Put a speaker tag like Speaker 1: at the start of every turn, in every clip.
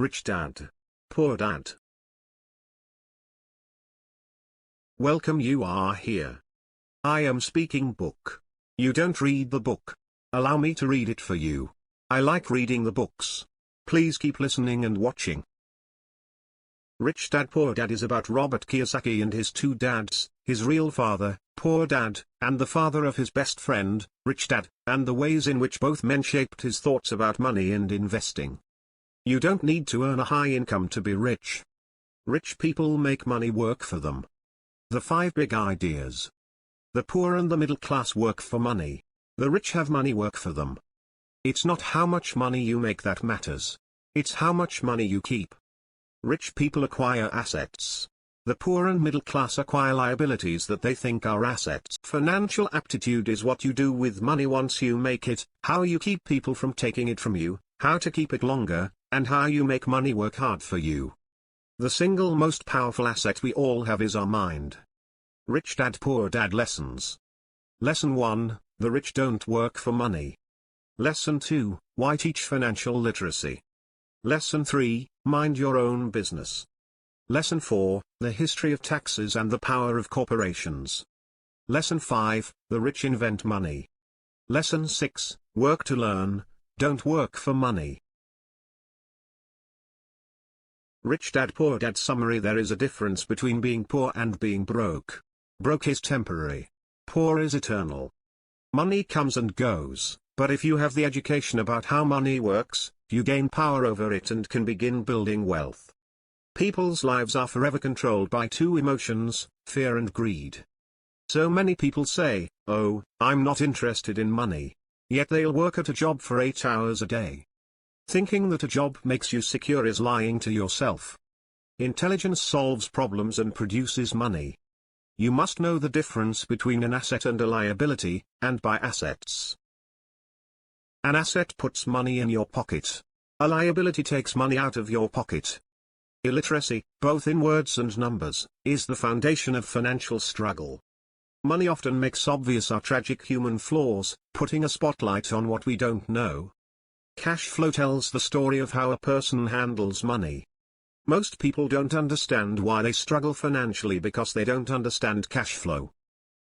Speaker 1: Rich Dad. Poor Dad. Welcome, you are here. I am speaking book. You don't read the book. Allow me to read it for you. I like reading the books. Please keep listening and watching. Rich Dad Poor Dad is about Robert Kiyosaki and his two dads, his real father, Poor Dad, and the father of his best friend, Rich Dad, and the ways in which both men shaped his thoughts about money and investing. You don't need to earn a high income to be rich. Rich people make money work for them. The 5 big ideas. The poor and the middle class work for money. The rich have money work for them. It's not how much money you make that matters. It's how much money you keep. Rich people acquire assets. The poor and middle class acquire liabilities that they think are assets. Financial aptitude is what you do with money once you make it, how you keep people from taking it from you, how to keep it longer, and how you make money work hard for you. The single most powerful asset we all have is our mind. Rich Dad Poor Dad Lessons. Lesson 1, the rich don't work for money. Lesson 2, why teach financial literacy. Lesson 3, mind your own business. Lesson 4, the history of taxes and the power of corporations. Lesson 5, the rich invent money. Lesson 6, work to learn, don't work for money. Rich Dad Poor Dad Summary. There is a difference between being poor and being broke. Broke is temporary. Poor is eternal. Money comes and goes, but if you have the education about how money works, you gain power over it and can begin building wealth. People's lives are forever controlled by 2 emotions, fear and greed. So many people say, "Oh, I'm not interested in money." Yet they'll work at a job for 8 hours a day. Thinking that a job makes you secure is lying to yourself. Intelligence solves problems and produces money. You must know the difference between an asset and a liability, and by assets. An asset puts money in your pocket. A liability takes money out of your pocket. Illiteracy, both in words and numbers, is the foundation of financial struggle. Money often makes obvious our tragic human flaws, putting a spotlight on what we don't know. Cash flow tells the story of how a person handles money. Most people don't understand why they struggle financially because they don't understand cash flow.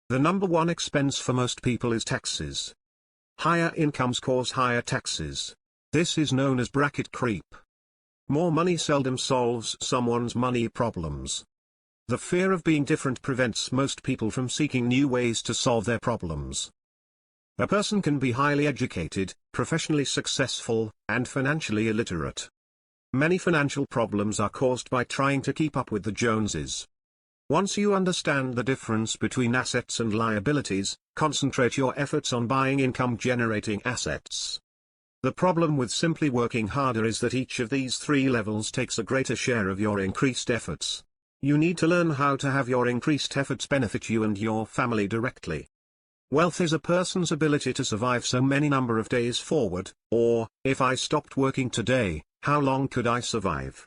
Speaker 1: The number 1 expense for most people is taxes. Higher incomes cause higher taxes. This is known as bracket creep. More money seldom solves someone's money problems. The fear of being different prevents most people from seeking new ways to solve their problems. A person can be highly educated, professionally successful, and financially illiterate. Many financial problems are caused by trying to keep up with the Joneses. Once you understand the difference between assets and liabilities, concentrate your efforts on buying income-generating assets. The problem with simply working harder is that each of these 3 levels takes a greater share of your increased efforts. You need to learn how to have your increased efforts benefit you and your family directly. Wealth is a person's ability to survive so many number of days forward, or, if I stopped working today, how long could I survive?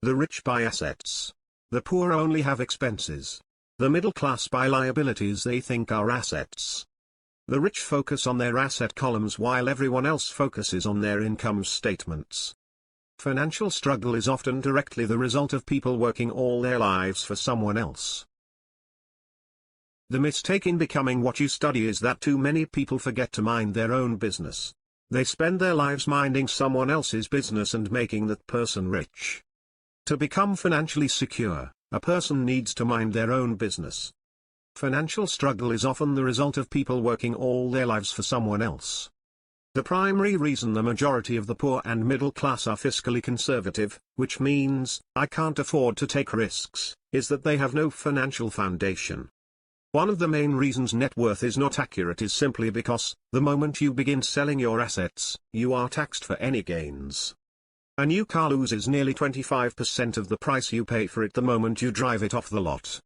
Speaker 1: The rich buy assets. The poor only have expenses. The middle class buy liabilities they think are assets. The rich focus on their asset columns while everyone else focuses on their income statements. Financial struggle is often directly the result of people working all their lives for someone else. The mistake in becoming what you study is that too many people forget to mind their own business. They spend their lives minding someone else's business and making that person rich. To become financially secure, a person needs to mind their own business. Financial struggle is often the result of people working all their lives for someone else. The primary reason the majority of the poor and middle class are fiscally conservative, which means, I can't afford to take risks, is that they have no financial foundation. One of the main reasons net worth is not accurate is simply because, the moment you begin selling your assets, you are taxed for any gains. A new car loses nearly 25% of the price you pay for it the moment you drive it off the lot.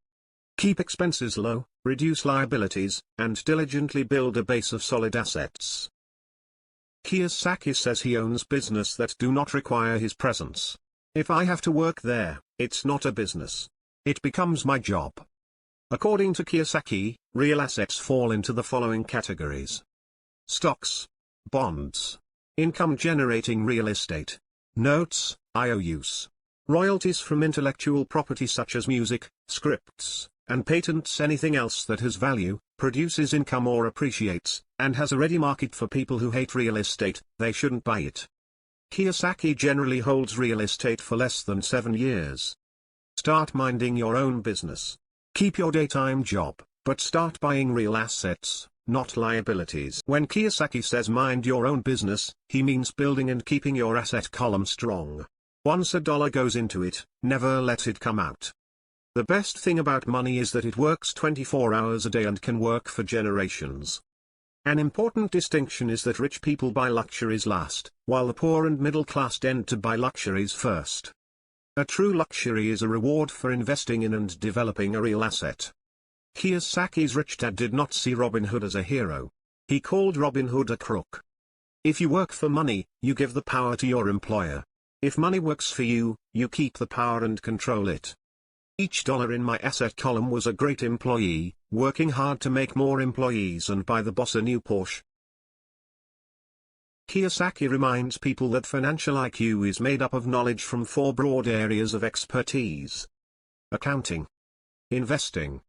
Speaker 1: Keep expenses low, reduce liabilities, and diligently build a base of solid assets. Kiyosaki says he owns business that do not require his presence. If I have to work there, it's not a business. It becomes my job. According to Kiyosaki, real assets fall into the following categories: stocks, bonds, income-generating real estate, notes, IOUs. Royalties from intellectual property such as music, scripts, and patents. Anything else that has value, produces income or appreciates, and has a ready market. For people who hate real estate, they shouldn't buy it. Kiyosaki generally holds real estate for less than 7 years. Start minding your own business. Keep your daytime job, but start buying real assets, not liabilities. When Kiyosaki says mind your own business, he means building and keeping your asset column strong. Once a dollar goes into it, never let it come out. The best thing about money is that it works 24 hours a day and can work for generations. An important distinction is that rich people buy luxuries last, while the poor and middle class tend to buy luxuries first. A true luxury is a reward for investing in and developing a real asset. Kiyosaki's Rich Dad did not see Robin Hood as a hero. He called Robin Hood a crook. If you work for money, you give the power to your employer. If money works for you, you keep the power and control it. Each dollar in my asset column was a great employee, working hard to make more employees and buy the boss a new Porsche. Kiyosaki reminds people that financial IQ is made up of knowledge from 4 broad areas of expertise: accounting, investing,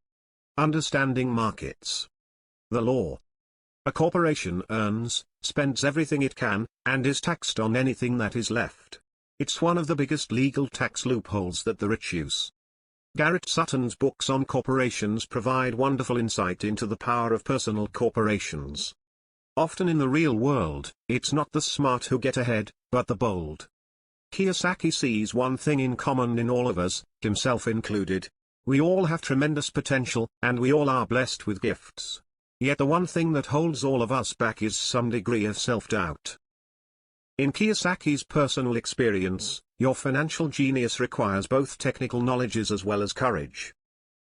Speaker 1: understanding markets, the law. A corporation earns, spends everything it can, and is taxed on anything that is left. It's one of the biggest legal tax loopholes that the rich use. Garrett Sutton's books on corporations provide wonderful insight into the power of personal corporations. Often in the real world, it's not the smart who get ahead, but the bold. Kiyosaki sees one thing in common in all of us, himself included. We all have tremendous potential, and we all are blessed with gifts. Yet the one thing that holds all of us back is some degree of self-doubt. In Kiyosaki's personal experience, your financial genius requires both technical knowledges as well as courage.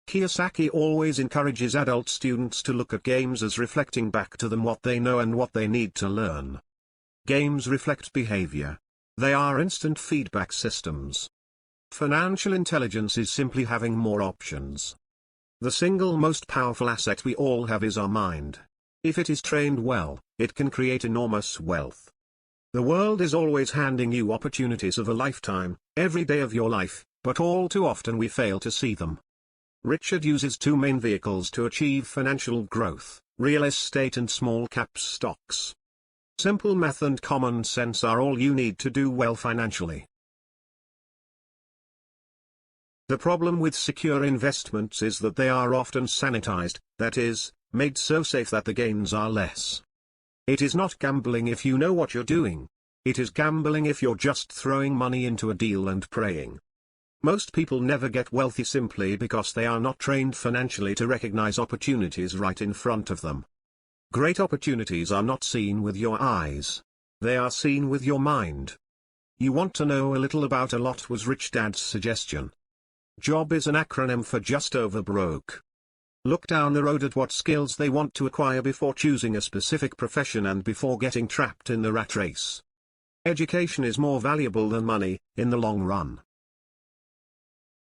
Speaker 1: Kiyosaki always encourages adult students to look at games as reflecting back to them what they know and what they need to learn. Games reflect behavior. They are instant feedback systems. Financial intelligence is simply having more options. The single most powerful asset we all have is our mind. If it is trained well, it can create enormous wealth. The world is always handing you opportunities of a lifetime, every day of your life, but all too often we fail to see them. Richard uses 2 main vehicles to achieve financial growth: real estate and small cap stocks. Simple math and common sense are all you need to do well financially. The problem with secure investments is that they are often sanitized, that is, made so safe that the gains are less. It is not gambling if you know what you're doing. It is gambling if you're just throwing money into a deal and praying. Most people never get wealthy simply because they are not trained financially to recognize opportunities right in front of them. Great opportunities are not seen with your eyes. They are seen with your mind. You want to know a little about a lot was Rich Dad's suggestion. JOB is an acronym for just over broke. Look down the road at what skills they want to acquire before choosing a specific profession and before getting trapped in the rat race. Education is more valuable than money, in the long run.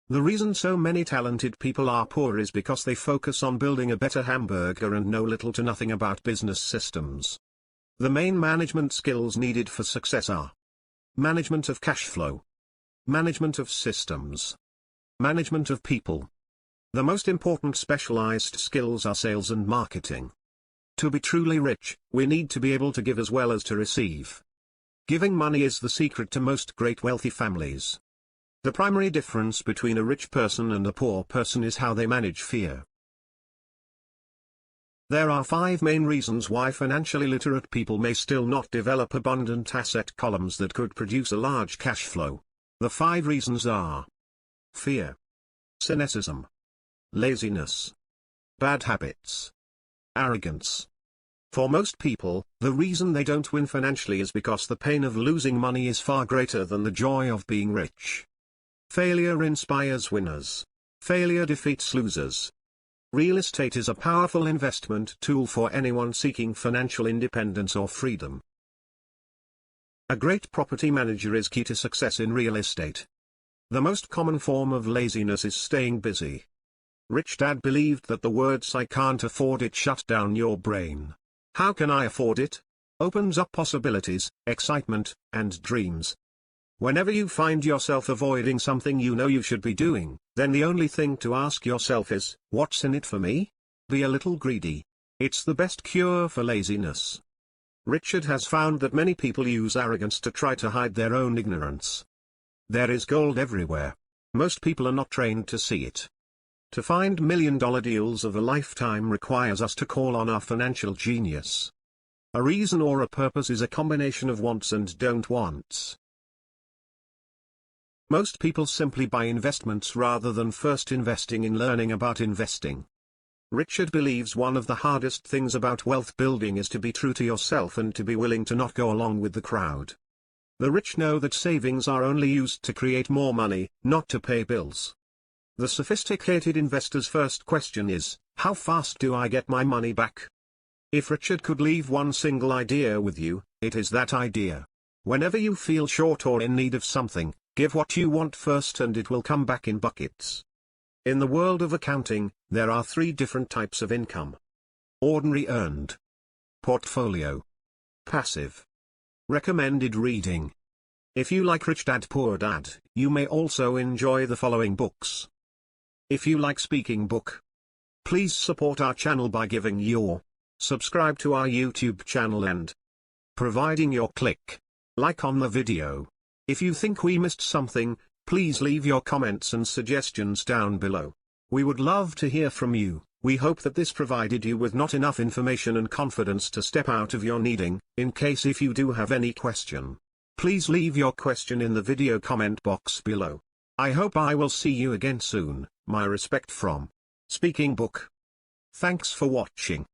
Speaker 1: The reason so many talented people are poor is because they focus on building a better hamburger and know little to nothing about business systems. The main management skills needed for success are: management of cash flow, management of systems, management of people. The most important specialized skills are sales and marketing. To be truly rich, we need to be able to give as well as to receive. Giving money is the secret to most great wealthy families. The primary difference between a rich person and a poor person is how they manage fear. There are 5 main reasons why financially literate people may still not develop abundant asset columns that could produce a large cash flow. The 5 reasons are: fear, cynicism, laziness, bad habits, arrogance. For most people, the reason they don't win financially is because the pain of losing money is far greater than the joy of being rich. Failure inspires winners. Failure defeats losers. Real estate is a powerful investment tool for anyone seeking financial independence or freedom. A great property manager is key to success in real estate. The most common form of laziness is staying busy. Rich Dad believed that the words "I can't afford it" shut down your brain. "How can I afford it?" opens up possibilities, excitement, and dreams. Whenever you find yourself avoiding something you know you should be doing, then the only thing to ask yourself is, what's in it for me? Be a little greedy. It's the best cure for laziness. Richard has found that many people use arrogance to try to hide their own ignorance. There is gold everywhere. Most people are not trained to see it. To find million-dollar deals of a lifetime requires us to call on our financial genius. A reason or a purpose is a combination of wants and don't wants. Most people simply buy investments rather than first investing in learning about investing. Richard believes one of the hardest things about wealth building is to be true to yourself and to be willing to not go along with the crowd. The rich know that savings are only used to create more money, not to pay bills. The sophisticated investor's first question is, how fast do I get my money back? If Richard could leave one single idea with you, it is that idea. Whenever you feel short or in need of something, give what you want first and it will come back in buckets. In the world of accounting, there are 3 different types of income. Ordinary earned. Portfolio. Passive. Recommended reading. If you like Rich Dad Poor Dad, you may also enjoy the following books. If you like speaking book, please support our channel by giving your subscribe to our YouTube channel and providing your like on the video. If you think we missed something, please leave your comments and suggestions down below. We would love to hear from you. We hope that this provided you with not enough information and confidence to step out of your needing. In case if you do have any question, please leave your question in the video comment box below. I hope I will see you again soon. My respect from Speaking Book. Thanks for watching.